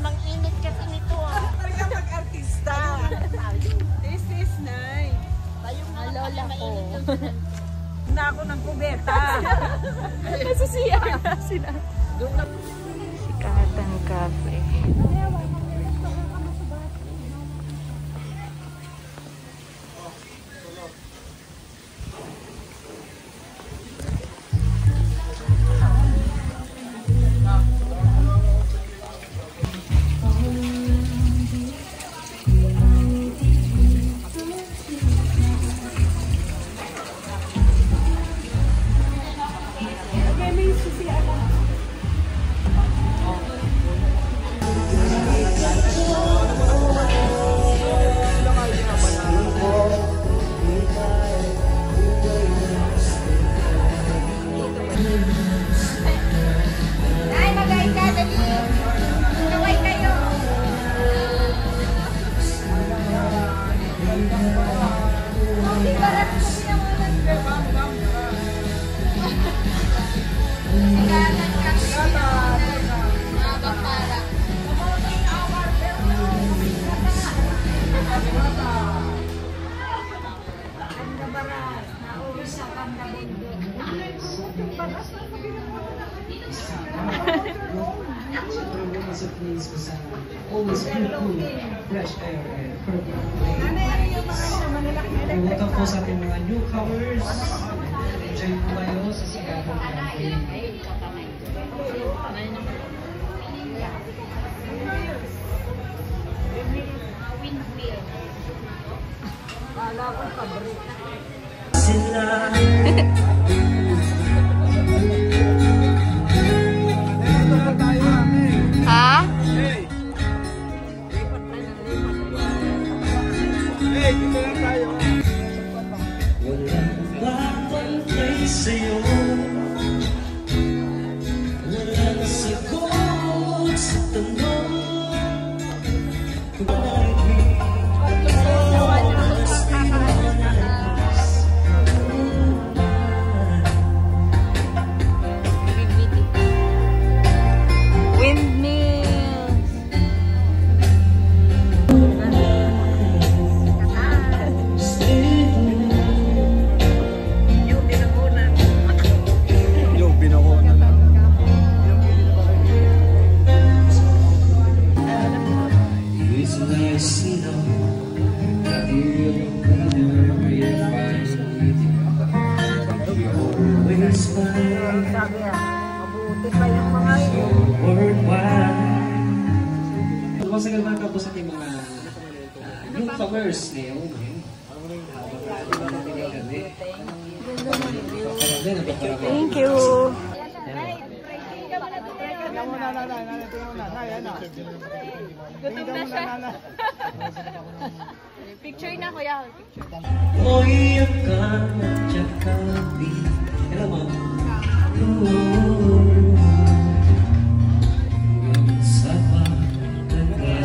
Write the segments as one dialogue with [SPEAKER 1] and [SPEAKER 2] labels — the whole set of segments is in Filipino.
[SPEAKER 1] Mang-init kasi nito ah.
[SPEAKER 2] Talaga mag-artista. This is nice.
[SPEAKER 1] Tayo nga
[SPEAKER 3] lola ko.
[SPEAKER 2] Na ako ng kubeta.
[SPEAKER 3] Nasa CR na sila. Sikatang cafe.
[SPEAKER 4] Always feel cool, fresh air, and perfect. Welcome po sa ating mga newcomers. Enjoy po kayo sa Sikatang Cafe.
[SPEAKER 3] Ha?
[SPEAKER 4] Walang babantay sa'yo, walang sagot sa tanong kung bakit oras na nanas.
[SPEAKER 3] Windmills.
[SPEAKER 4] It's nice, you know, that you're cleaner, you're fine, you're always fine,
[SPEAKER 2] Sabi mabuti pa yung mga
[SPEAKER 4] so worldwide. Masagal mga kapos sa ating mga newcomers ngayon.
[SPEAKER 3] Thank you. Gutom na siya. Picture na kuya.
[SPEAKER 4] Oy, akan at tsakabi. Hello, ma'am. Sa pagkakalating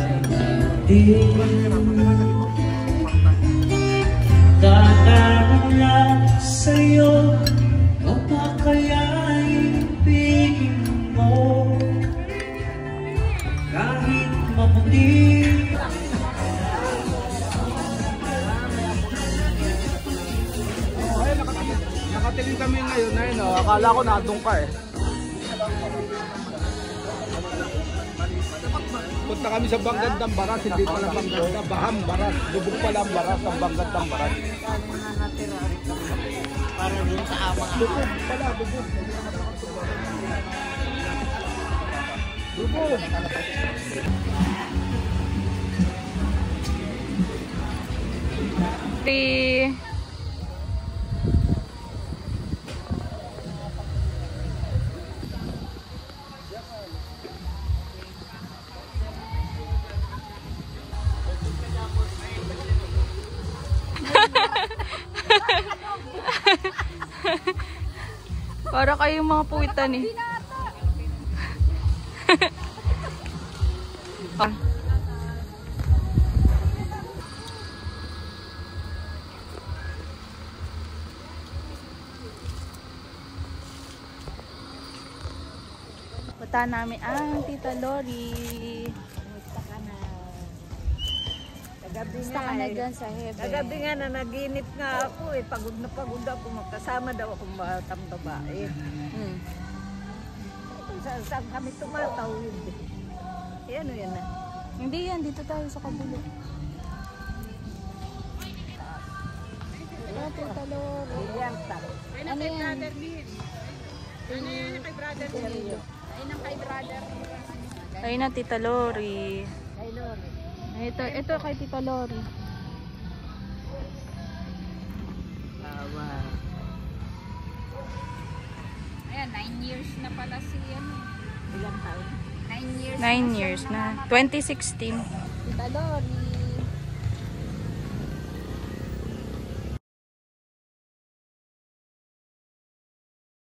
[SPEAKER 4] tatanong lang sa'yo kapag kaya'y ibigin mo kahit maputi.
[SPEAKER 5] Nakatingin kami ngayon na yun, akala ko natong ka eh. Punta kami sa Banggandang Baras, hindi pala Bangganda, Baham Baras. Lubog pala ang Baras, ang Banggandang Baras.
[SPEAKER 1] para dun sa amang.
[SPEAKER 5] Lubog pala, lubog. Lubog.
[SPEAKER 3] Para kayong mga puwitan eh. Punta namin ang Tita Lori.
[SPEAKER 2] Kumusta ka na? Kagabi
[SPEAKER 3] Gusto ka na dyan sa Hebe.
[SPEAKER 2] Kagabi nga na naginip nga ako eh. Pagod na pagod ako. Magkasama daw akong batang babae.
[SPEAKER 3] Hmm.
[SPEAKER 2] Saan kami tumatawid? Eh, ano yan na?
[SPEAKER 3] Hindi yan, dito tayo sa kabilo. Ito, Tita Lori.
[SPEAKER 2] Yan ta.
[SPEAKER 3] Ano yan?
[SPEAKER 2] Kay brother Sergio.
[SPEAKER 3] Ayun na, Tita Lori.
[SPEAKER 2] Kay Lori.
[SPEAKER 3] Ito kay Tita Lori.
[SPEAKER 2] Tawa.
[SPEAKER 6] Ayan, 9 years na pala si ano.
[SPEAKER 2] Ilang taon?
[SPEAKER 6] 9 years
[SPEAKER 3] 9 years na. 2016.
[SPEAKER 6] Tita Lori.